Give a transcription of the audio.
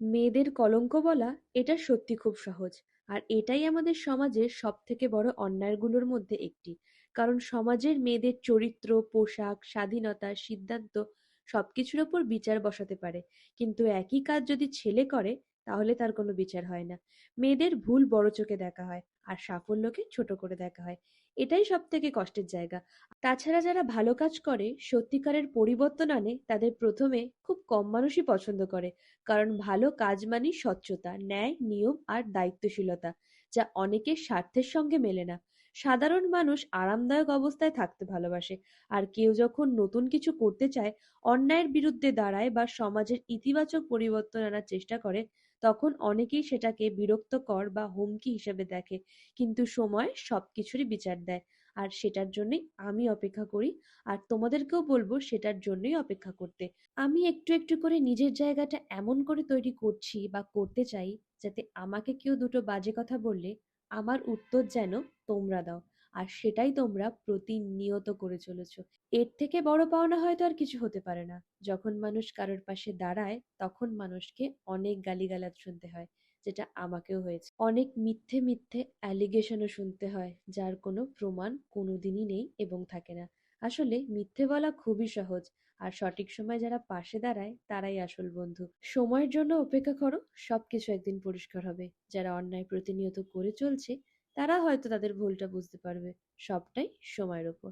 মেয়েদের কলঙ্ক বলা এটা সত্যি খুব সহজ। আর এটাই আমাদের সমাজের সব থেকে বড় অন্যায়গুলোর মধ্যে একটি। কারণ সমাজের মেয়েদের চরিত্র, পোশাক, স্বাধীনতা, সিদ্ধান্ত সবকিছুর ওপর বিচার বসাতে পারে, কিন্তু একই কাজ যদি ছেলে করে তাহলে তার কোনো বিচার হয় না। মেয়েদের ভুল বড় চোখে দেখা হয়, আর সাফল্যকে ছোট করে দেখা হয়। এটাই সব থেকে কষ্টের জায়গা। তাছাড়া যারা ভালো কাজ করে, সত্যিকারের পরিবর্তন আনে, তাদের প্রথমে খুব কম মানুষই পছন্দ করে। কারণ ভালো কাজ মানেই স্বচ্ছতা, ন্যায়, নিয়ম আর দায়িত্বশীলতা, যা অনেকের স্বার্থের সঙ্গে মেলে না। সাধারণ মানুষ আরামদায়ক অবস্থায় থাকতে ভালোবাসে, আর কেউ যখন নতুন কিছু করতে চায়, অন্যায়ের বিরুদ্ধে দাঁড়ায় বা সমাজের ইতিবাচক পরিবর্তন আনার চেষ্টা করে, তখন অনেকেই সেটাকে বিরক্তকর বা হুমকি হিসেবে দেখে। কিন্তু সময় সবকিছুরই বিচার দেয়, আর সেটার জন্যই আমি অপেক্ষা করি। আর তোমাদেরকেও বলবো সেটার জন্যই অপেক্ষা করতে। আমি একটু একটু করে নিজের জায়গাটা এমন করে তৈরি করছি বা করতে চাই, যাতে আমাকে কেউ দুটো বাজে কথা বললে আমার উত্তর যেন তোমরা দাও। আর সেটাই তোমরা প্রতিনিয়ত করে চলেছো। এর থেকে বড় পাওনা হয়তো আর কিছু হতে পারে না। যখন মানুষ কারোর পাশে দাঁড়ায়, তখন মানুষকে অনেক গালিগালাজ শুনতে হয়, যেটা আমাকেও হয়েছে। অনেক মিথ্যে মিথ্যে অ্যালিগেশনও শুনতে হয়, যার কোনো প্রমাণ কোনোদিনই নেই এবং থাকে না। আসলে মিথ্যে বলা খুবই সহজ, আর সঠিক সময় যারা পাশে দাঁড়ায় তারাই আসল বন্ধু। সময়ের জন্য অপেক্ষা করো, সবকিছু একদিন পরিষ্কার হবে। যারা অন্যায় প্রতিনিয়ত করে চলছে, তারা হয়তো তাদের ভুলটা বুঝতে পারবে। সবটাই সময়ের ওপর।